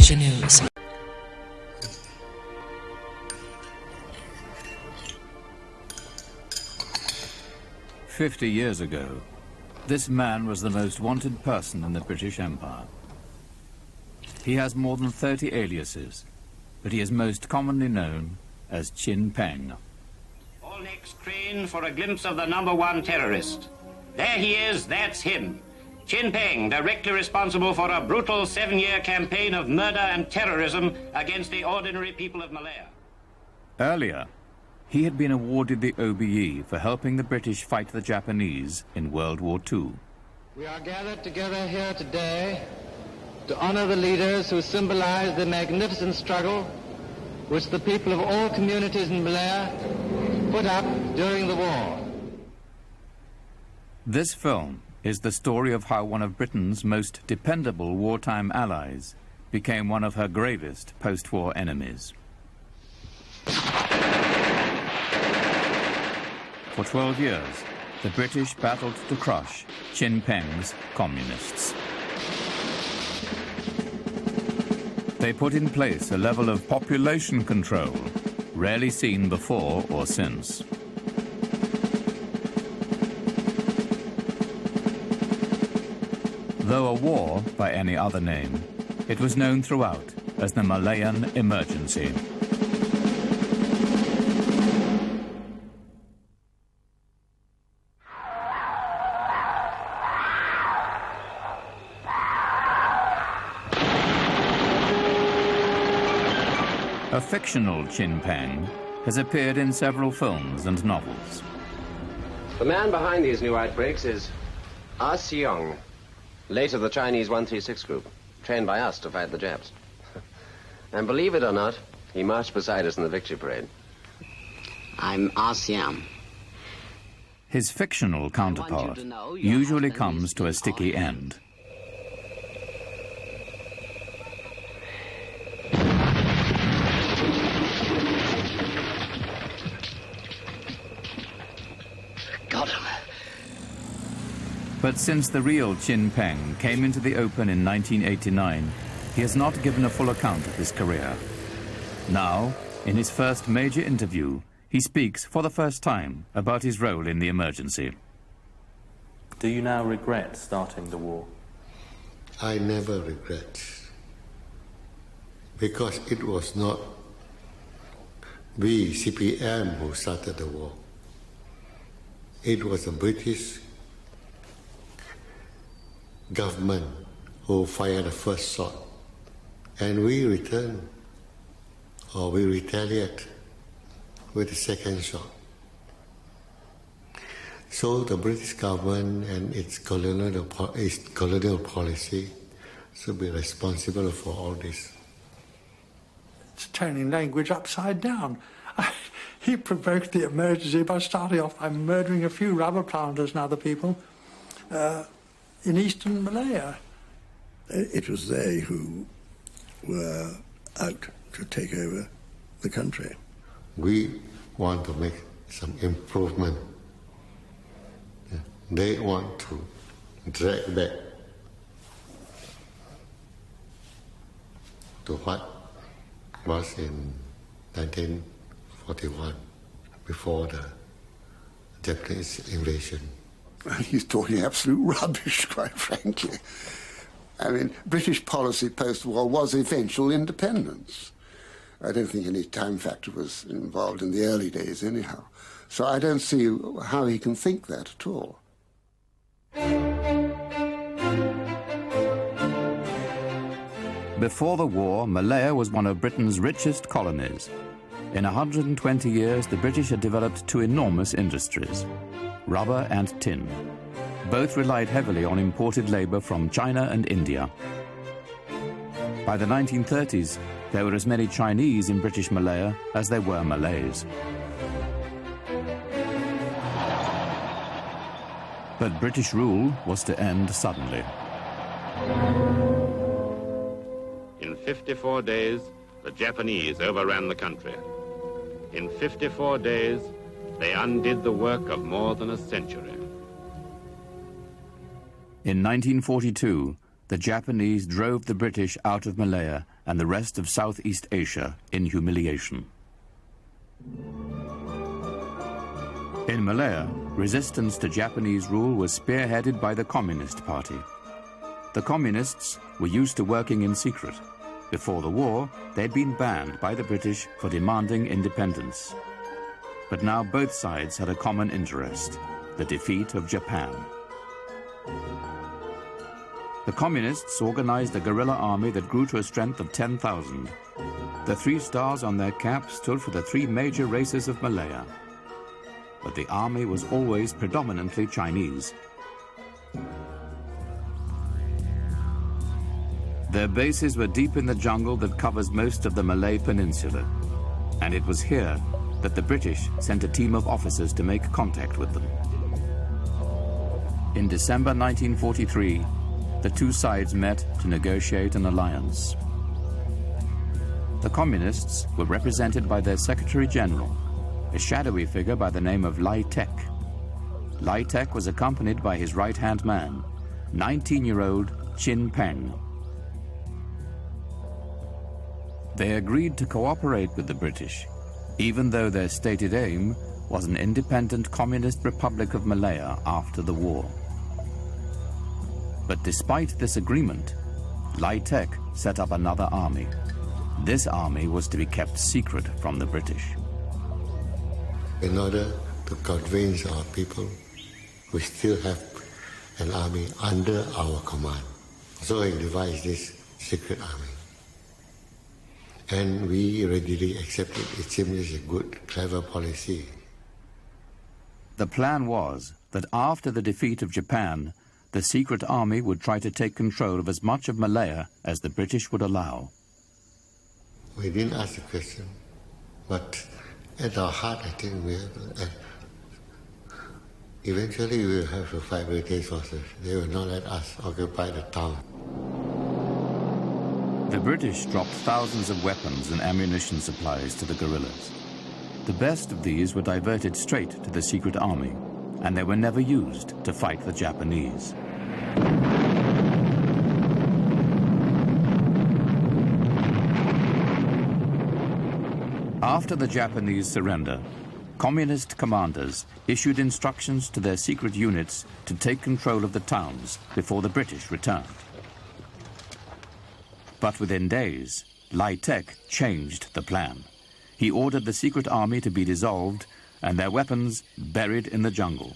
Asia News. 50 years ago, this man was the most wanted person in the British Empire. He has more than 30 aliases, but he is most commonly known as Peng. All necks crane for a glimpse of the #1 terrorist. There he is, that's him. Peng, directly responsible for a brutal 7-year campaign of murder and terrorism against the ordinary people of Malaya. Earlier, he had been awarded the OBE for helping the British fight the Japanese in World War II. We are gathered together here today to honor the leaders who symbolize the magnificent struggle which the people of all communities in Malaya put up during the war. This film is the story of how one of Britain's most dependable wartime allies became one of her gravest post-war enemies. For 12 years, the British battled to crush Peng's communists. They put in place a level of population control rarely seen before or since. Though a war by any other name, it was known throughout as the Malayan Emergency. A fictional Peng has appeared in several films and novels. The man behind these new outbreaks is Ah Seong, late of the Chinese 136 group, trained by us to fight the Japs. And believe it or not, he marched beside us in the victory parade. I'm Ah Seong. His fictional counterpart usually comes to a sticky end. But since the real Peng came into the open in 1989, he has not given a full account of his career. Now, in his first major interview, he speaks for the first time about his role in the emergency. Do you now regret starting the war? I never regret, because it was not we, CPM, who started the war. It was the British government who fired the first shot, and we returned, or we retaliate with the second shot. So the British government and its colonial policy should be responsible for all this. It's turning language upside down. He provoked the emergency by starting off by murdering a few rubber planters and other people in eastern Malaya. It was they who were out to take over the country. We want to make some improvement. They want to drag back to what was in 1941, before the Japanese invasion. He's talking absolute rubbish, quite frankly. I mean, British policy post-war was eventual independence. I don't think any time factor was involved in the early days anyhow. So I don't see how he can think that at all. Before the war, Malaya was one of Britain's richest colonies. In 120 years, the British had developed two enormous industries, rubber and tin. Both relied heavily on imported labor from China and India. By the 1930s, there were as many Chinese in British Malaya as there were Malays. But British rule was to end suddenly. In 54 days, the Japanese overran the country. In 54 days, they undid the work of more than a century. In 1942, the Japanese drove the British out of Malaya and the rest of Southeast Asia in humiliation. In Malaya, resistance to Japanese rule was spearheaded by the Communist Party. The Communists were used to working in secret. Before the war, they'd been banned by the British for demanding independence. But now both sides had a common interest, the defeat of Japan. The Communists organized a guerrilla army that grew to a strength of 10,000. The 3 stars on their caps stood for the 3 major races of Malaya. But the army was always predominantly Chinese. Their bases were deep in the jungle that covers most of the Malay Peninsula, and it was here that the British sent a team of officers to make contact with them. In December 1943, the 2 sides met to negotiate an alliance. The Communists were represented by their Secretary General, a shadowy figure by the name of Lai Tek. Lai Tek was accompanied by his right-hand man, 19-year-old Peng. They agreed to cooperate with the British, even though their stated aim was an independent Communist Republic of Malaya after the war. But despite this agreement, Lai Tek set up another army. This army was to be kept secret from the British. In order to convince our people, we still have an army under our command. So he devised this secret army. And we readily accepted. It seemed a good, clever policy. The plan was that after the defeat of Japan, the secret army would try to take control of as much of Malaya as the British would allow. We didn't ask the question, but at our heart, I think we have eventually we will have to fight British forces. They will not let us occupy the town. The British dropped thousands of weapons and ammunition supplies to the guerrillas. The best of these were diverted straight to the secret army, and they were never used to fight the Japanese. After the Japanese surrender, Communist commanders issued instructions to their secret units to take control of the towns before the British returned. But within days, Lai Tek changed the plan. He ordered the secret army to be dissolved and their weapons buried in the jungle.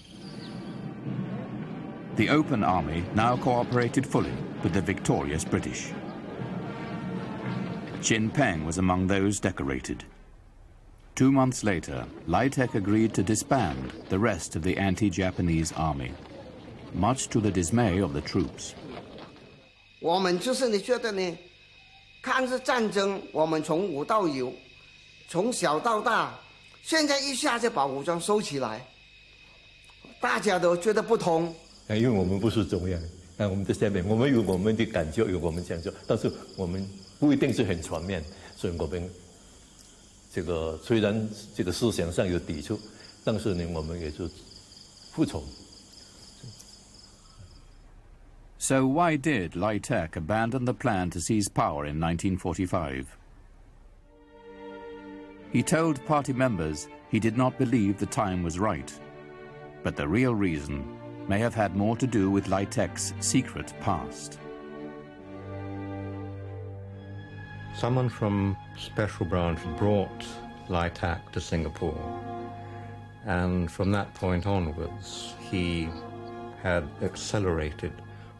The open army now cooperated fully with the victorious British. Peng was among those decorated. 2 months later, Lai Tek agreed to disband the rest of the anti-Japanese army, much to the dismay of the troops. 我们就是你觉得呢？抗日战争，我们从无到有，从小到大，现在一下就把武装收起来，大家都觉得不同。因为我们不是中央，我们在下面，我们有我们的感觉，有我们讲究，但是我们不一定是很全面，所以我们这个虽然这个思想上有抵触，但是呢，我们也就服从。 So why did Lai Tek abandon the plan to seize power in 1945? He told party members he did not believe the time was right, but the real reason may have had more to do with Lai Tek's secret past. Someone from Special Branch brought Lai Tek to Singapore, and from that point onwards he had accelerated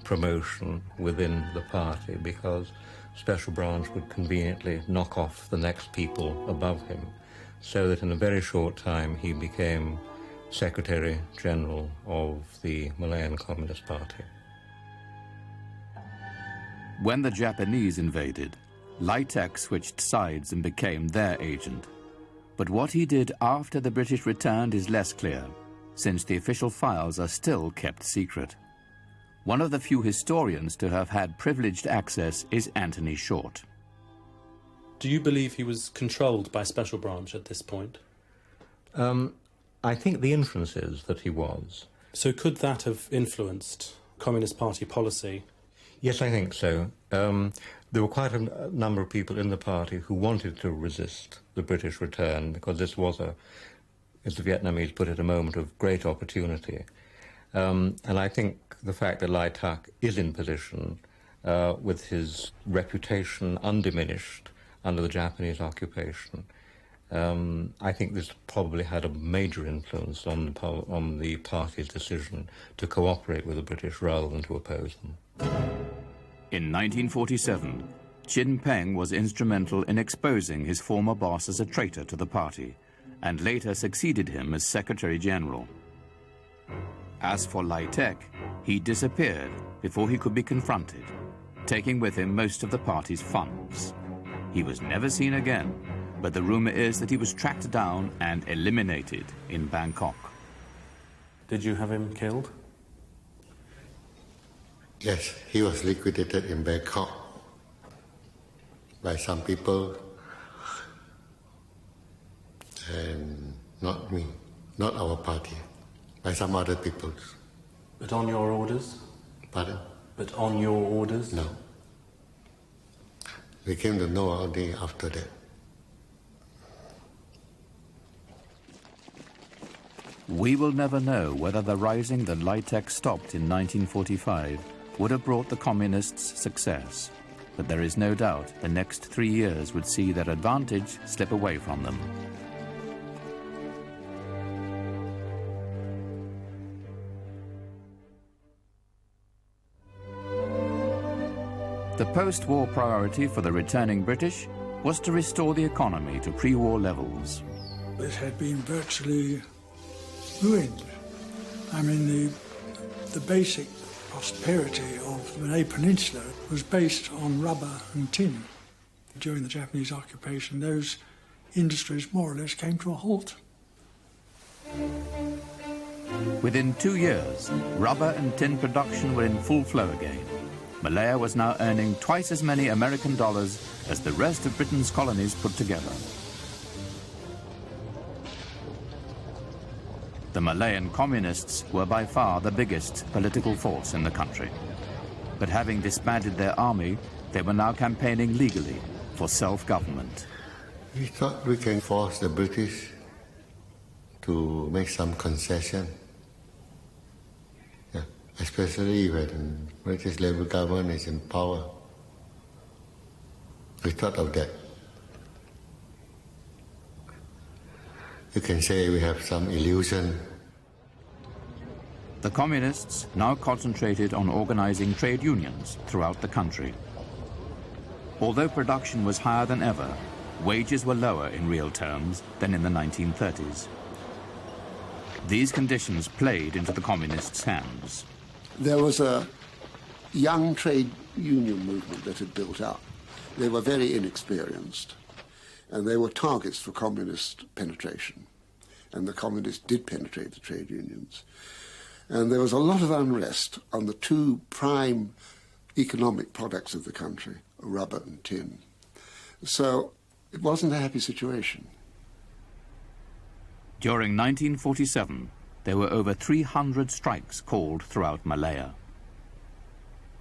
promotion within the party because Special Branch would conveniently knock off the next people above him, so that in a very short time he became Secretary General of the Malayan Communist Party. When the Japanese invaded, Lai Tek switched sides and became their agent. But what he did after the British returned is less clear, since the official files are still kept secret. One of the few historians to have had privileged access is Anthony Short. Do you believe he was controlled by Special Branch at this point? I think the inference is that he was. So could that have influenced Communist Party policy? Yes, I think so. There were quite a number of people in the party who wanted to resist the British return because this was, as the Vietnamese put it, a moment of great opportunity. And I think the fact that Lai Tak is in position with his reputation undiminished under the Japanese occupation, I think this probably had a major influence on the party's decision to cooperate with the British rather than to oppose them. In 1947, Chin Peng was instrumental in exposing his former boss as a traitor to the party, and later succeeded him as Secretary General. As for Lai Tak, he disappeared before he could be confronted, taking with him most of the party's funds. He was never seen again, but the rumor is that he was tracked down and eliminated in Bangkok. Did you have him killed? Yes, he was liquidated in Bangkok by some people, and not me, not our party, by some other people. But on your orders? Pardon? But on your orders? No. We came to know only after that. We will never know whether the rising that Lai Tak stopped in 1945 would have brought the Communists success, but there is no doubt the next 3 years would see their advantage slip away from them. The post-war priority for the returning British was to restore the economy to pre-war levels. It had been virtually ruined. I mean, the basic prosperity of the Malay Peninsula was based on rubber and tin. During the Japanese occupation, those industries more or less came to a halt. Within 2 years, rubber and tin production were in full flow again. Malaya was now earning twice as many American dollars as the rest of Britain's colonies put together. The Malayan Communists were by far the biggest political force in the country. But having disbanded their army, they were now campaigning legally for self-government. We thought we can force the British to make some concession, especially when British Labour government is in power. We thought of that. You can say we have some illusion. The Communists now concentrated on organizing trade unions throughout the country. Although production was higher than ever, wages were lower in real terms than in the 1930s. These conditions played into the Communists' hands. There was a young trade union movement that had built up. They were very inexperienced, and they were targets for communist penetration. And the communists did penetrate the trade unions. And there was a lot of unrest on the two prime economic products of the country, rubber and tin. So it wasn't a happy situation. During 1947, there were over 300 strikes called throughout Malaya.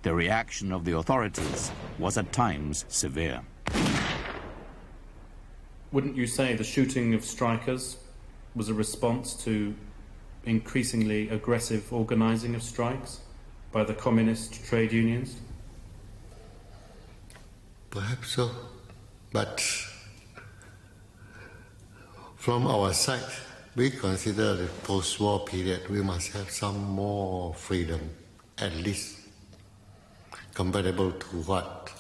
The reaction of the authorities was at times severe. Wouldn't you say the shooting of strikers was a response to increasingly aggressive organizing of strikes by the communist trade unions? Perhaps so, but from our side, we consider the post-war period we must have some more freedom, at least comparable to what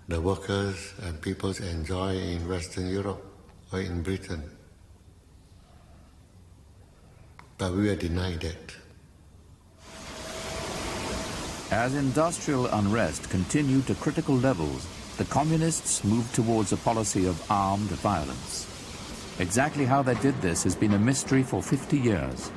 the workers and peoples enjoy in Western Europe or in Britain. But we are denied that. As industrial unrest continued to critical levels, the Communists moved towards a policy of armed violence. Exactly how they did this has been a mystery for 50 years.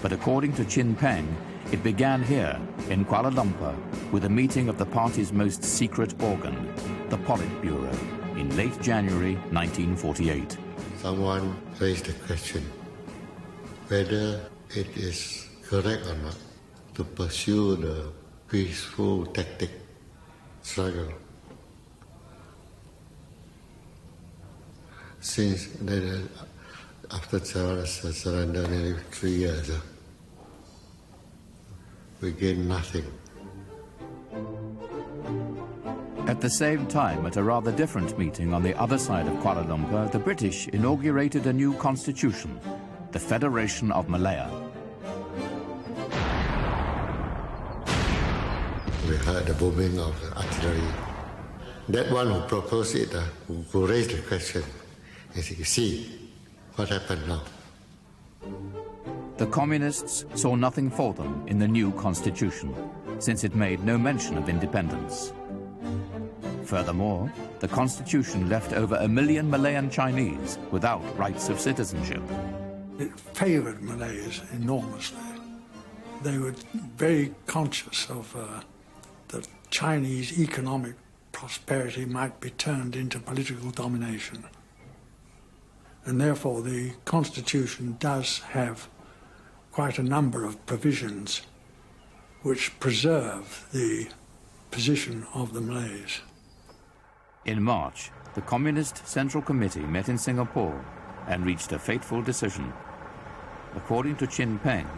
But according to Chin Peng, it began here, in Kuala Lumpur, with a meeting of the party's most secret organ, the Politburo, in late January 1948. Someone raised the question whether it is correct or not to pursue the peaceful tactic struggle. Since after surrender, nearly 3 years, we gained nothing. At the same time, at a rather different meeting on the other side of Kuala Lumpur, the British inaugurated a new constitution, the Federation of Malaya. We heard the booming of the artillery. That one who proposed it, who raised the question, he said, see what happened now. The Communists saw nothing for them in the new constitution, since it made no mention of independence. Furthermore, the constitution left over 1 million Malayan Chinese without rights of citizenship. It favoured Malays enormously. They were very conscious of that Chinese economic prosperity might be turned into political domination. And therefore the constitution does have quite a number of provisions which preserve the position of the Malays. In March, the Communist Central Committee met in Singapore and reached a fateful decision. According to Peng,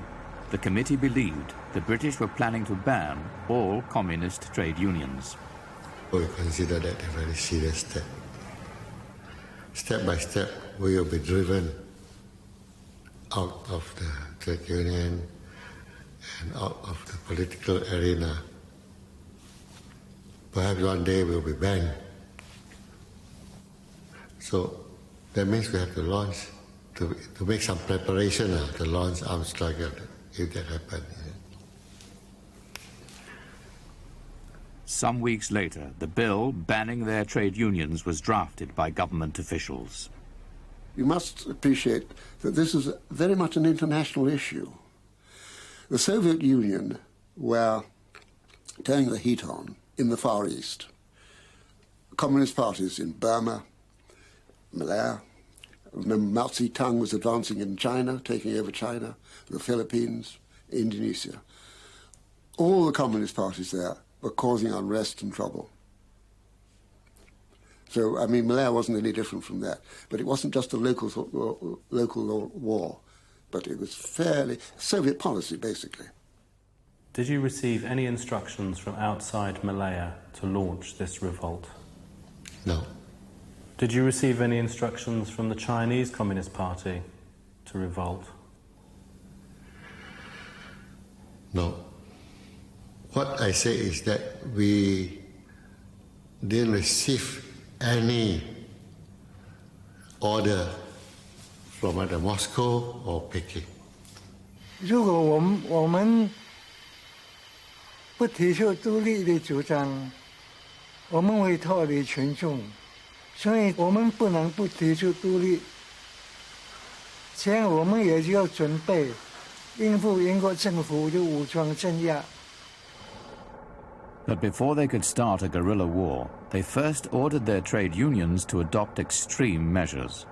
the committee believed the British were planning to ban all communist trade unions. We consider that a very serious step. Step by step, we will be driven out of the trade union and out of the political arena. Perhaps one day we'll be banned. So that means we have to launch, to make some preparation to launch armed struggle if that happens. Some weeks later, the bill banning their trade unions was drafted by government officials. You must appreciate that this is very much an international issue. The Soviet Union were turning the heat on in the Far East. Communist parties in Burma, Malaya. Remember, Mao Zedong was advancing in China, taking over China, the Philippines, Indonesia. All the communist parties there were causing unrest and trouble. So, I mean, Malaya wasn't any different from that. But it wasn't just a local war, but it was fairly Soviet policy, basically. Did you receive any instructions from outside Malaya to launch this revolt? No. Did you receive any instructions from the Chinese Communist Party to revolt? No. What I say is that we didn't receive any order from either Moscow or Peking. 如果我们不提出独立的主张，我们会脱离群众。所以我们不能不提出独立，这样我们也就要准备应付英国政府的武装镇压。 But before they could start a guerrilla war, they first ordered their trade unions to adopt extreme measures.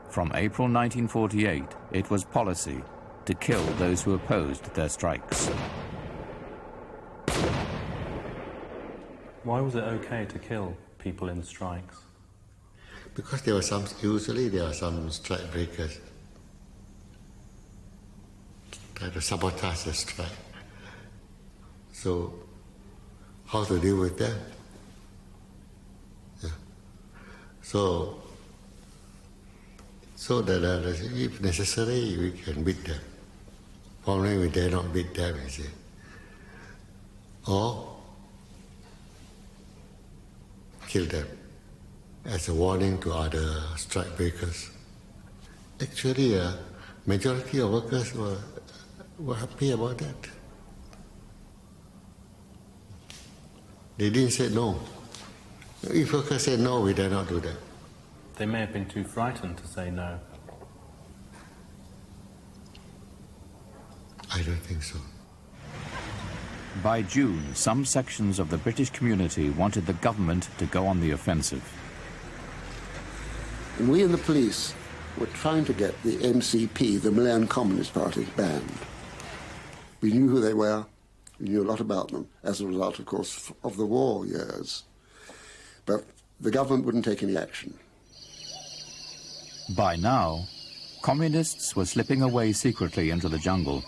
From April 1948, it was policy to kill those who opposed their strikes. Why was it okay to kill people in strikes? Because usually there are some strike breakers try to sabotage the strike. So, how to deal with that? Yeah. So that if necessary, we can beat them. Probably we dare not beat them, you see. Or kill them as a warning to other strike breakers. Actually, majority of workers were happy about that. They didn't say no. If workers say no, we dare not do that. They may have been too frightened to say no. I don't think so. By June, some sections of the British community wanted the government to go on the offensive. And we and the police were trying to get the MCP, the Malayan Communist Party, banned. We knew who they were. We knew a lot about them as a result, of course, of the war years. But the government wouldn't take any action. By now, communists were slipping away secretly into the jungle.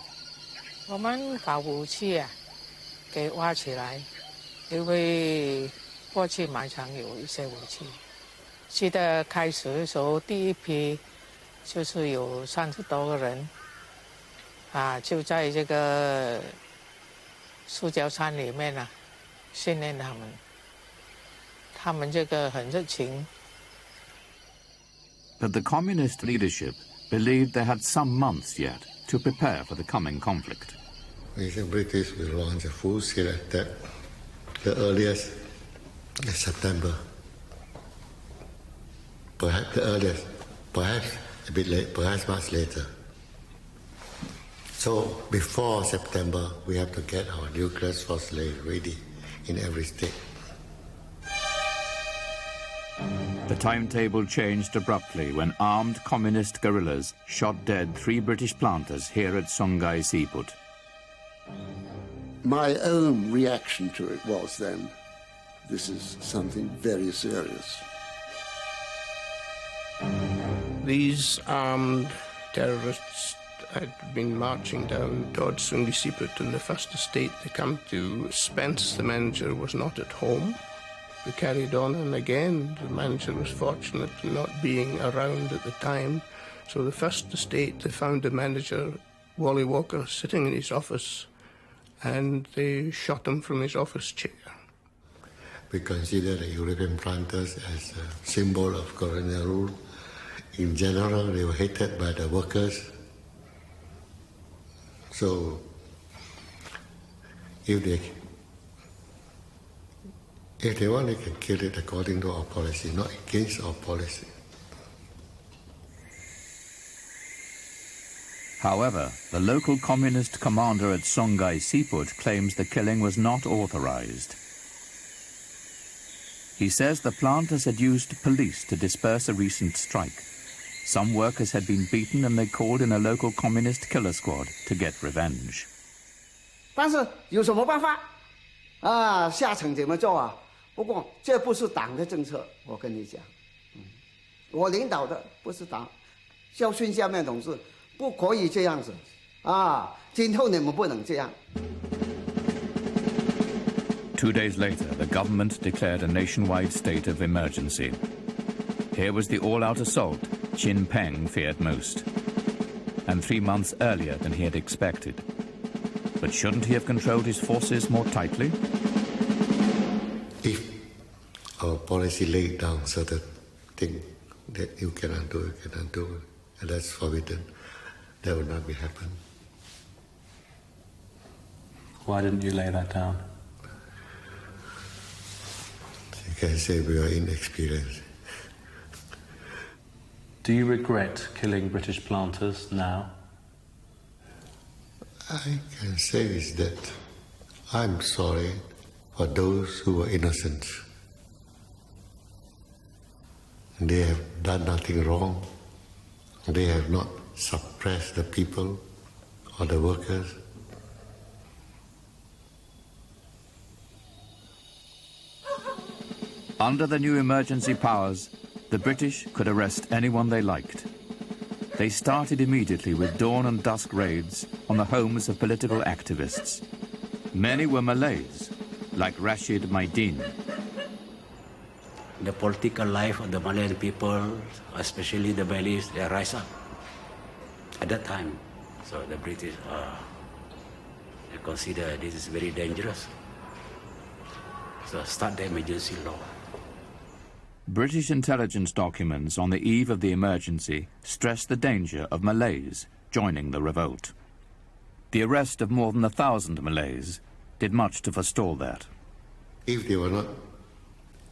我们把武器啊给挖起来，因为过去蛮常有一些武器。记得开始的时候，第一批就是有30多个人，就在这个塑胶山里面啊训练他们。他们这个很热情。But the communist leadership believed they had some months yet to prepare for the coming conflict. We think British will launch a full-scale attack the earliest in September. Perhaps the earliest, perhaps a bit late, perhaps much later. So before September, we have to get our nuclear force ready in every state. The timetable changed abruptly when armed communist guerrillas shot dead 3 British planters here at Songhai Seaport. My own reaction to it was then, this is something very serious. These armed terrorists had been marching down towards Songhai Seaport in the first estate. They come to Spence, the manager was not at home. We carried on, and again the manager was fortunate in not being around at the time. So the first estate, they found the manager, Wally Walker, sitting in his office, and they shot him from his office chair. We consider the European planters as a symbol of colonial rule. In general, they were hated by the workers. So if they want, they can kill it according to our policy, not against our policy. However, the local communist commander at Songhai Seaport claims the killing was not authorized. He says the planters had used police to disperse a recent strike. Some workers had been beaten and they called in a local communist killer squad to get revenge. 但是有什么办法？下层怎么做啊？不过这不是党的政策，我跟你讲，我领导的不是党，教训下面同志不可以这样子，今后你们不能这样。2 days later, the government declared a nationwide state of emergency. Here was the all-out assault Peng feared most, and 3 months earlier than he had expected. But shouldn't he have controlled his forces more tightly? If our policy laid down certain things that you cannot do, and that's forbidden, that would not be happen. Why didn't you lay that down? You can say we are inexperienced. Do you regret killing British planters now? I can say is that I'm sorry for those who were innocent. They have done nothing wrong. They have not suppressed the people or the workers. Under the new emergency powers, the British could arrest anyone they liked. They started immediately with dawn and dusk raids on the homes of political activists. Many were Malays, like Rashid Maidin. The political life of the Malayan people, especially the Malays, they rise up at that time. So the British they consider this is very dangerous. So start the emergency law. British intelligence documents on the eve of the emergency stressed the danger of Malays joining the revolt. The arrest of more than 1,000 Malays did much to forestall that. If they were not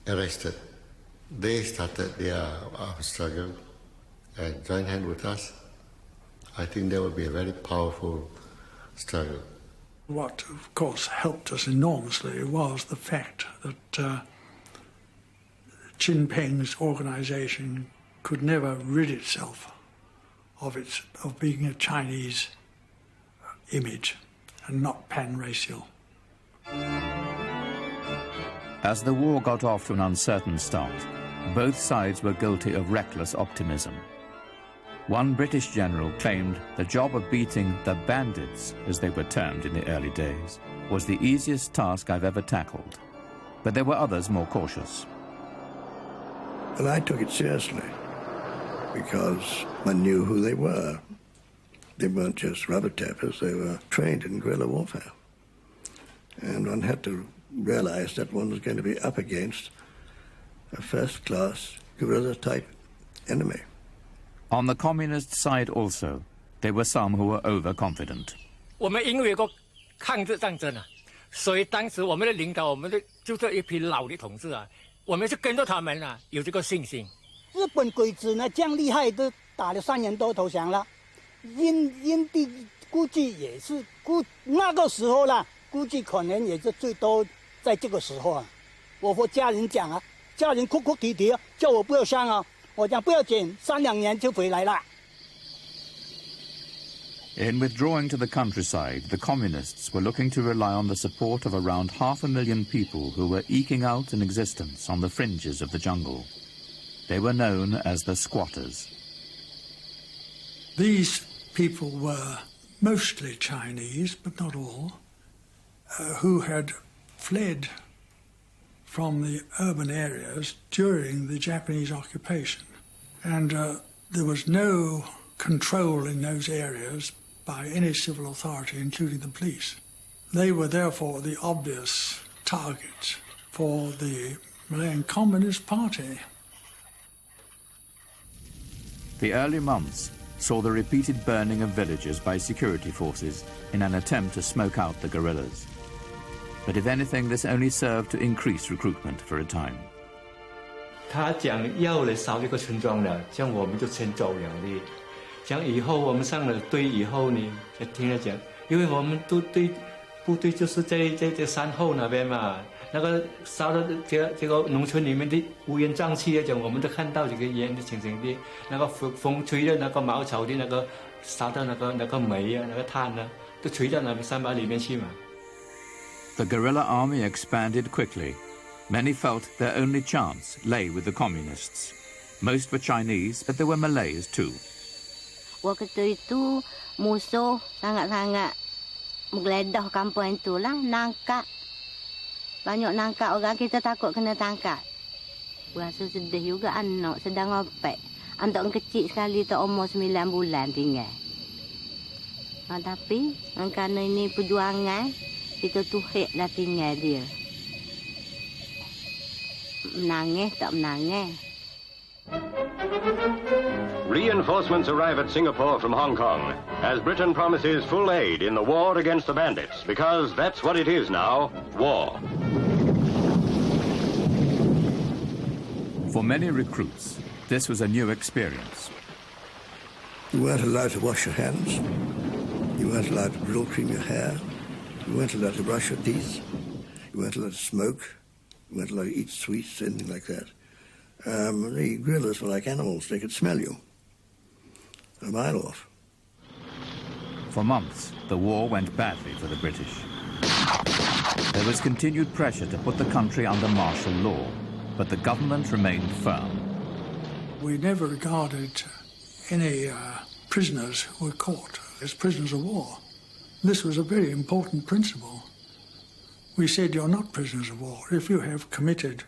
arrested, they started their struggle and joined hands with us. I think there would be a very powerful struggle. What, of course, helped us enormously was the fact that Peng's organization could never rid itself of being a Chinese image and not pan-racial. As the war got off to an uncertain start, both sides were guilty of reckless optimism. One British general claimed the job of beating the bandits, as they were termed in the early days, was the easiest task I've ever tackled. But there were others more cautious. And I took it seriously because I knew who they were. They weren't just rubber tappers, they were trained in guerrilla warfare. And one had to realize that one was going to be up against a first-class guerrilla-type enemy. On the communist side also, there were some who were overconfident. 我们因为有个抗日战争啊，所以当时我们的领导，我们的就是一批老的同志啊，我们是跟着他们啊，有这个信心。日本鬼子呢，这样厉害，都打了3年多投降了。英帝估计也是那个时候啦，估计可能也是最多在这个时候啊。我和家人讲啊，家人哭哭啼啼，叫我不要上啊。我讲不要紧，3、2年就回来了。 In withdrawing to the countryside, the communists were looking to rely on the support of around 500,000 people who were eking out an existence on the fringes of the jungle. They were known as the squatters. These people were mostly Chinese, but not all, who had fled from the urban areas during the Japanese occupation. And there was no control in those areas by any civil authority, including the police. They were therefore the obvious targets for the Malayan Communist Party. The early months saw the repeated burning of villages by security forces in an attempt to smoke out the guerrillas. But if anything, this only served to increase recruitment for a time. 他讲要来烧这个村庄了，这样我们就先走了的。讲以后我们上了队以后呢，就听他讲，因为我们都对部队就是在山后那边嘛，那个烧到这个农村里面的乌烟瘴气啊，讲我们都看到这个烟的情形的，那个风吹的那个茅草的那个烧到那个煤啊，那个炭啊，都吹到那个山坝里面去嘛。The guerrilla army expanded quickly. Many felt their only chance lay with the communists. Most were Chinese, but there were Malays too. Waktu itu musuh sangat-sangat menggeledah kampung itulah, nangkap. Banyak nangkap orang, kita takut kena tangkap. Rasa sedih juga anak sedang ngopek. Anak kecil sekali tu umur 9 bulan tinggal. Tapi kerana ini perjuangan, kita tuhiklah tinggal dia. Menangis tak menangis. Reinforcements arrive at Singapore from Hong Kong as Britain promises full aid in the war against the bandits, because that's what it is now, war. For many recruits, this was a new experience. You weren't allowed to wash your hands. You weren't allowed to drill cream your hair. You weren't allowed to brush your teeth. You weren't allowed to smoke. You weren't allowed to eat sweets, anything like that. The guerrillas were like animals. They could smell you a mile off. For months, the war went badly for the British. There was continued pressure to put the country under martial law, but the government remained firm. We never regarded any prisoners who were caught as prisoners of war. This was a very important principle. We said, you're not prisoners of war. If you have committed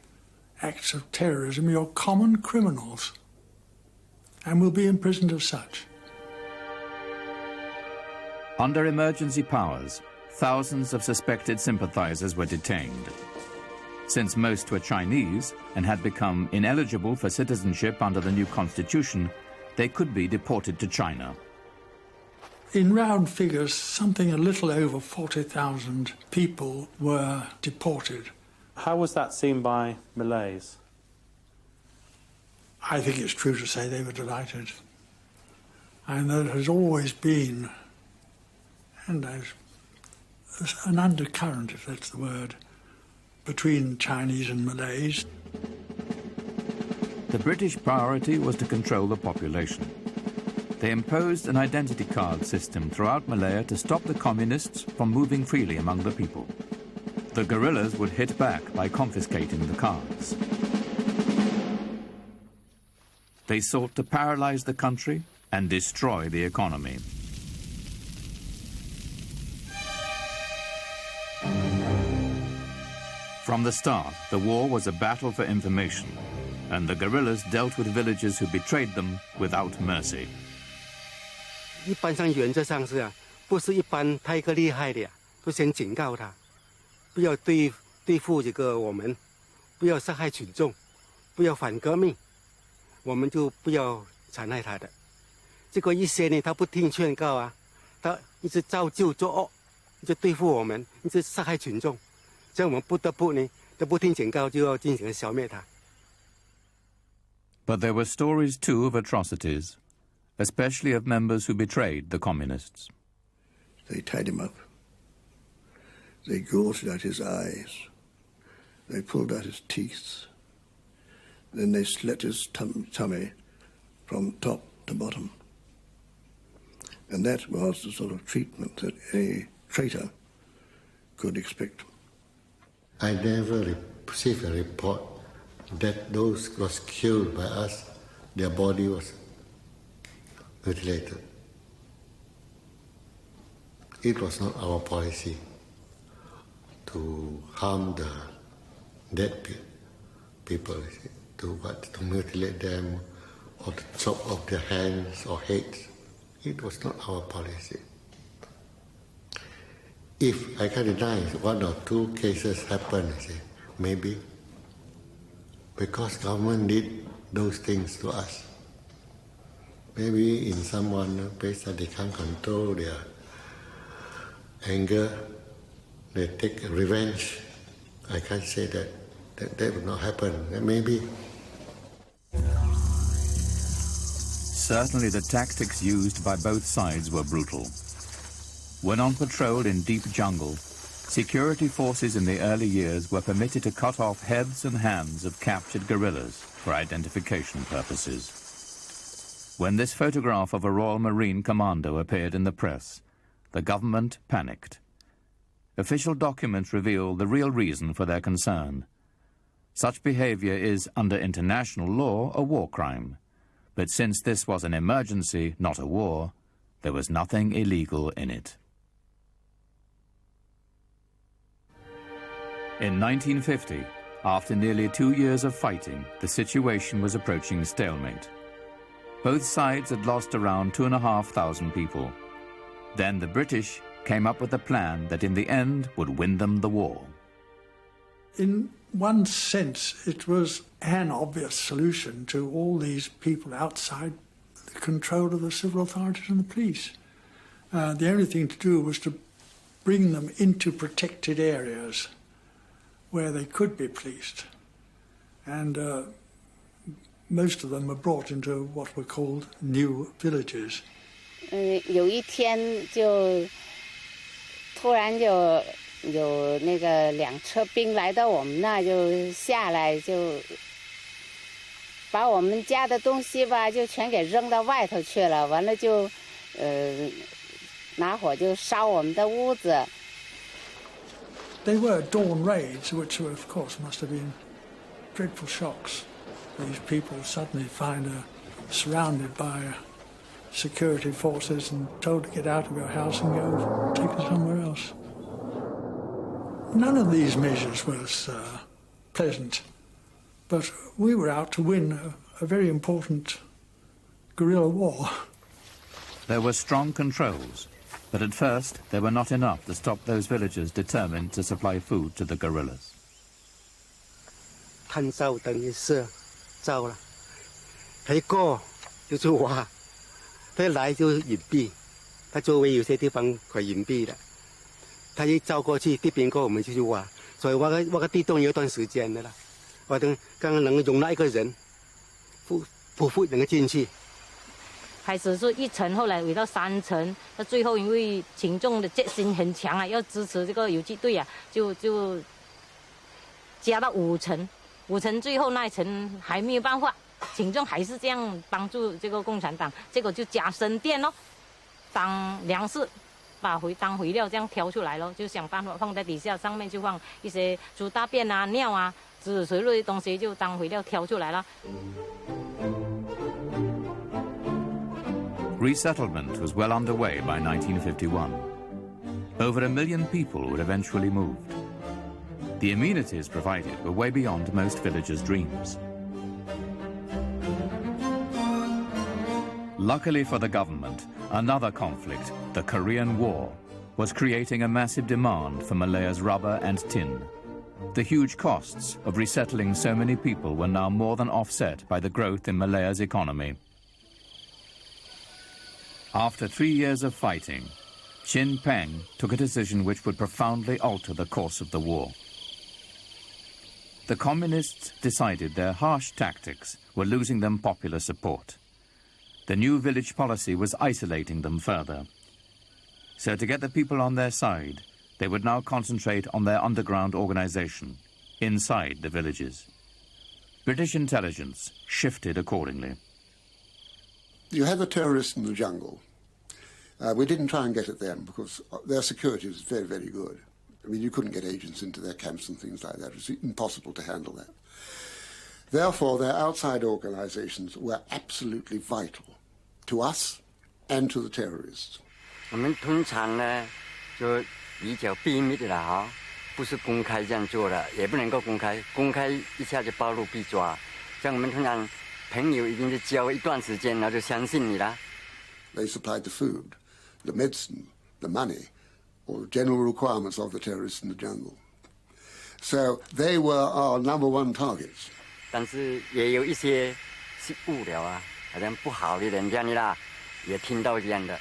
acts of terrorism, you're common criminals and will be imprisoned as such. Under emergency powers, thousands of suspected sympathizers were detained. Since most were Chinese and had become ineligible for citizenship under the new constitution, they could be deported to China. In round figures, something a little over 40,000 people were deported. How was that seen by Malays? I think it's true to say they were delighted. And there has always been, and there's an undercurrent, if that's the word, between Chinese and Malays. The British priority was to control the population. They imposed an identity card system throughout Malaya to stop the communists from moving freely among the people. The guerrillas would hit back by confiscating the cars. They sought to paralyze the country and destroy the economy. From the start, the war was a battle for information, and the guerrillas dealt with villagers who betrayed them without mercy. 一般上原则上是啊，不是一般他一个厉害的呀，都先警告他，不要对付这个我们，不要杀害群众，不要反革命，我们就不要残害他的。结果一些呢，他不听劝告啊，他一直照旧作恶，一直对付我们，一直杀害群众，这样我们不得不听警告，就要进行消灭他。But there were stories too of atrocities, especially of members who betrayed the communists. They tied him up. They gouged out his eyes. They pulled out his teeth. Then they slit his tummy from top to bottom. And that was the sort of treatment that a traitor could expect. I never received a report that those was killed by us, their body was mutilated. It was not our policy to harm the dead people, to mutilate them or to chop off their hands or heads. It was not our policy. If I can deny one or two cases happened, I say, maybe because government did those things to us. Maybe in someone place that they can't control their anger, they take revenge. I can't say that would not happen. Maybe. Certainly the tactics used by both sides were brutal. When on patrol in deep jungle, security forces in the early years were permitted to cut off heads and hands of captured guerrillas for identification purposes. When this photograph of a Royal Marine commando appeared in the press, the government panicked. Official documents reveal the real reason for their concern. Such behavior is, under international law, a war crime. But since this was an emergency, not a war, there was nothing illegal in it. In 1950, after nearly 2 years of fighting, the situation was approaching stalemate. Both sides had lost around 2,500 people. Then the British came up with a plan that in the end would win them the war. In one sense, it was an obvious solution to all these people outside the control of the civil authorities and the police. The only thing to do was to bring them into protected areas where they could be policed. And most of them were brought into what were called new villages. 有一天就突然就有那个2车兵来到我们那，就下来就把我们家的东西吧就全给扔到外头去了，完了就拿火就烧我们的屋子。They were dawn raids, which of course must have been dreadful shocks. These people suddenly find surrounded by security forces and told to get out of your house and go take it somewhere else. None of these measures was pleasant, but we were out to win a very important guerrilla war. There were strong controls, but at first they were not enough to stop those villagers determined to supply food to the guerrillas. 探照灯一射，照了，他一过就去挖，他一来就隐蔽，他周围有些地方可以隐蔽的。他一照过去，地边过我们就去挖，所以挖个地洞有一段时间的了。挖灯刚刚能容纳一个人，匍匐能够进去。开始是1层，后来围到3层，那最后因为群众的决心很强啊，要支持这个游击队啊，就加到5层。5层最后那一层还没有办法，群众还是这样帮助这个共产党，结果就加生电咯，当粮食。把当肥料这样挑出来咯，就想办法放在底下，上面就放一些猪大便啊、尿啊、诸如此类的东西，就当肥料挑出来了。Resettlement was well underway by 1951. Over 1 million people would eventually move. The amenities provided were way beyond most villagers' dreams. Luckily for the government, another conflict, the Korean War, was creating a massive demand for Malaya's rubber and tin. The huge costs of resettling so many people were now more than offset by the growth in Malaya's economy. After 3 years of fighting, Peng took a decision which would profoundly alter the course of the war. The Communists decided their harsh tactics were losing them popular support. The new village policy was isolating them further. So to get the people on their side, they would now concentrate on their underground organization, inside the villages. British intelligence shifted accordingly. You had the terrorists in the jungle. We didn't try and get at them because their security was very, very good. I mean, you couldn't get agents into their camps and things like that. It was impossible to handle that. Therefore, their outside organizations were absolutely vital to us and to the terrorists. 我们通常呢，就比较秘密的啦哈，不是公开这样做的，也不能够公开，公开一下就暴露必抓。像我们通常朋友已经是交一段时间，然后就相信你啦。They supplied the food, the medicine, the money, or the general requirements of the terrorists in the jungle. So they were our number one targets. 但是也有一些是误了啊，好像不好的人这样的啦，也听到这样的，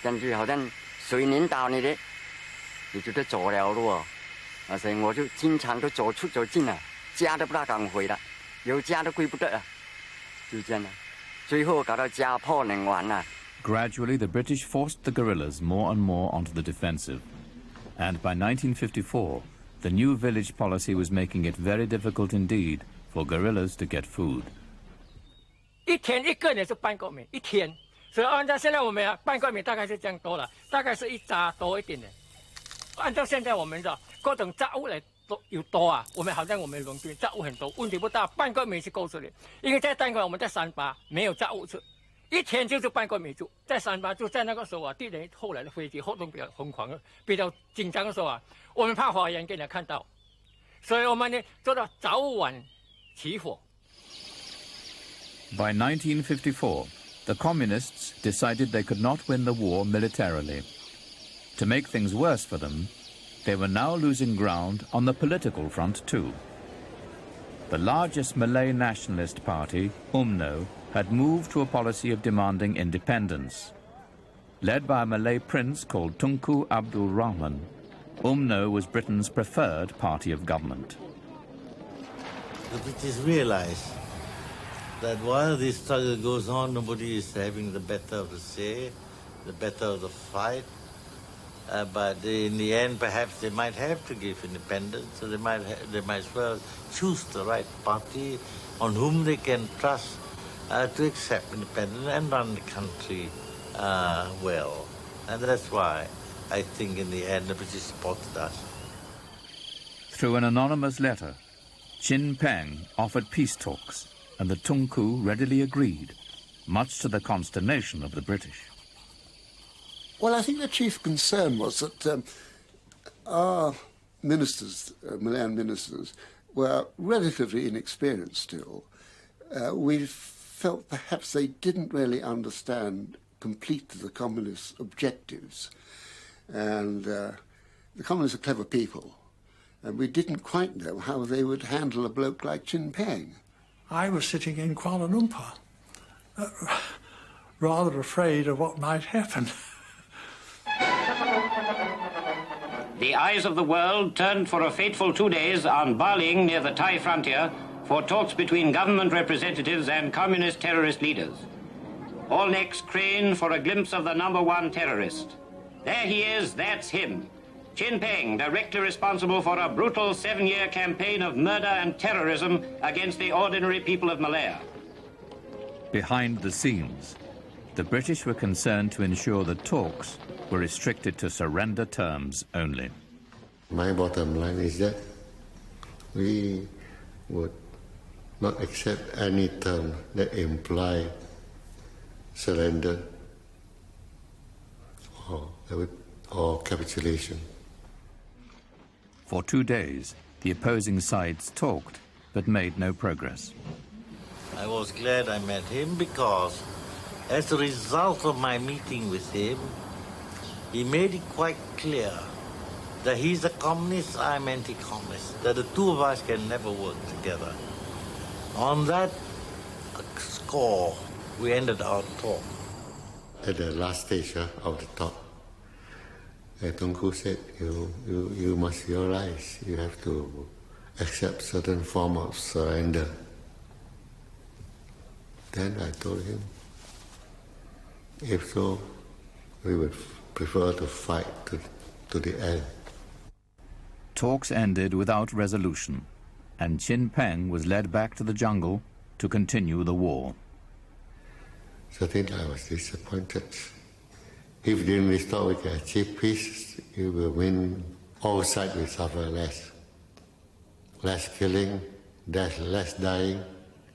这样就好像谁领导你的，你就得走了路哦。所以我就经常都走出走进了，家都不大敢回了，有家都归不得啊，就这样的，最后搞到家破人亡了。Gradually, the British forced the guerrillas more and more onto the defensive. And by 1954, the new village policy was making it very difficult indeed for guerrillas to get food. 一天一个人是半个米，一天。所以按照现在我们半个米大概是这样多了，大概是一扎多一点的。按照现在我们的各种杂物来有多啊，我们好像我们伦敦杂物很多，问题不大，半个米是够吃的。因为在单位我们在38没有杂物吃。一天就是半个米住，在38住，在那个时候啊，敌人后来的飞机活动比较疯狂，比较紧张的时候啊，我们怕华人给人看到，所以我们呢做到早晚起火。By 1954, the Communists decided they could not win the war militarily. To make things worse for them, they were now losing ground on the political front too. The largest Malay nationalist party, UMNO, had moved to a policy of demanding independence. Led by a Malay prince called Tunku Abdul Rahman, UMNO was Britain's preferred party of government. The British realized that while this struggle goes on, nobody is having the better of the say, the better of the fight. But in the end, perhaps they might have to give independence, so they might as well choose the right party on whom they can trust to accept independence and run the country well. And that's why I think in the end the British supported us. Through an anonymous letter, Peng offered peace talks, and the Tunku readily agreed, much to the consternation of the British. Well, I think the chief concern was that our ministers, Malayan ministers, were relatively inexperienced still. We felt perhaps they didn't really understand completely the communist objectives. And the communists are clever people, and we didn't quite know how they would handle a bloke like Peng. I was sitting in Kuala Lumpur, rather afraid of what might happen. The eyes of the world turned for a fateful 2 days on Baling near the Thai frontier for talks between government representatives and communist terrorist leaders. All necks craned for a glimpse of the #1 terrorist. There he is, that's him. Peng, directly responsible for a brutal 7-year campaign of murder and terrorism against the ordinary people of Malaya. Behind the scenes, the British were concerned to ensure that talks were restricted to surrender terms only. My bottom line is that we would not accept any term that imply surrender or capitulation. For 2 days, the opposing sides talked, but made no progress. I was glad I met him because as a result of my meeting with him, he made it quite clear that he's a communist, I'm anti-communist, that the two of us can never work together. On that score, we ended our talk. At the last stage of the talk, Tunku said, you must realize you have to accept certain form of surrender. Then I told him, if so, we would prefer to fight to the end. Talks ended without resolution, and Peng was led back to the jungle to continue the war. So then I was disappointed. If during this talk we can achieve peace, it will mean all sides will suffer less. Less killing, less dying,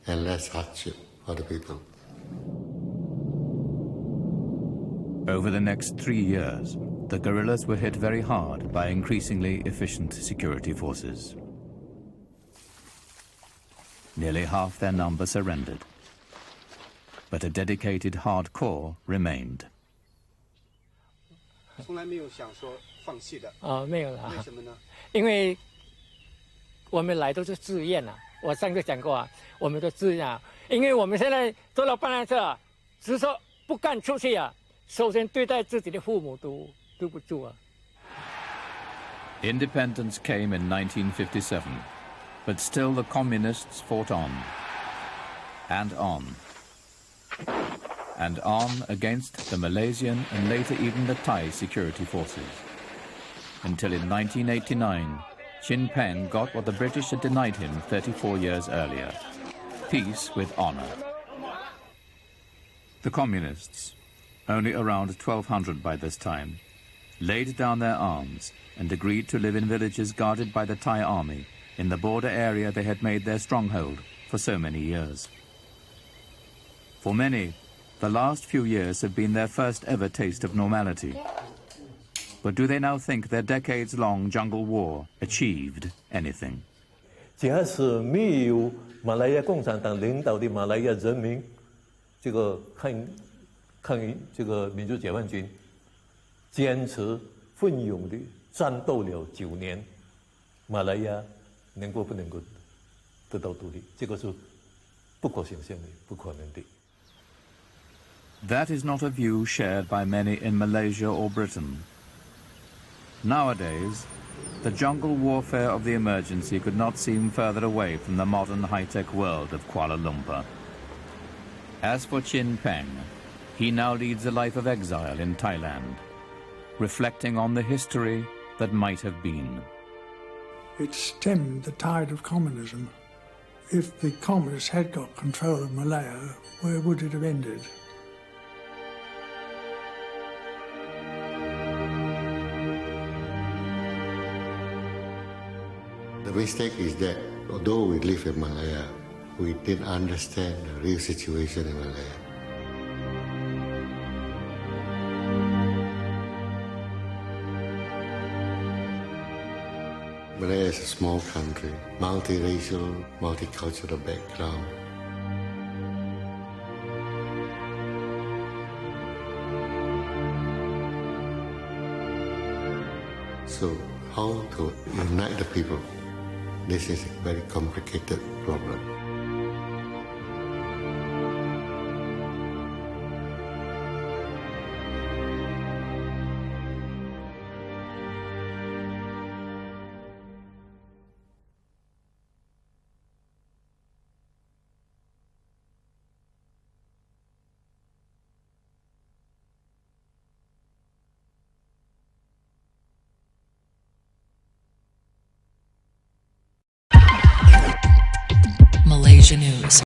and less hardship for the people. Over the next 3 years, the guerrillas were hit very hard by increasingly efficient security forces. Nearly half their number surrendered, but a dedicated hardcore remained. 从来没有想说放弃的。没有啦。为什么呢？因为我们来都是自愿啊。我上次讲过啊，我们都自愿啊。因为我们现在做了半辆车啊，只是说不敢出去啊。首先对待自己的父母都不住啊。Independence came in 1957, but still the communists fought on, and on, and on against the Malaysian and later even the Thai security forces. Until in 1989, Peng got what the British had denied him 34 years earlier, peace with honor. The communists, only around 1,200 by this time, laid down their arms and agreed to live in villages guarded by the Thai army in the border area they had made their stronghold for so many years. For many, the last few years have been their first ever taste of normality. But do they now think their decades-long jungle war achieved anything? 假使没有马来亚共产党领导的马来亚人民，这个抗议这个民主解放军坚持奋勇的战斗了9年，马来亚能够不能够得到独立，这个是不可想象的，不可能的。That is not a view shared by many in Malaysia or Britain. Nowadays, the jungle warfare of the emergency could not seem further away from the modern high-tech world of Kuala Lumpur. As for Peng, he now leads a life of exile in Thailand, reflecting on the history that might have been. It stemmed the tide of communism. If the communists had got control of Malaya, where would it have ended? The mistake is that although we live in Malaya, we didn't understand the real situation in Malaya. Malaya is a small country, multiracial, multicultural background. So how to unite the people? This is a very complicated problem. Malaysia News.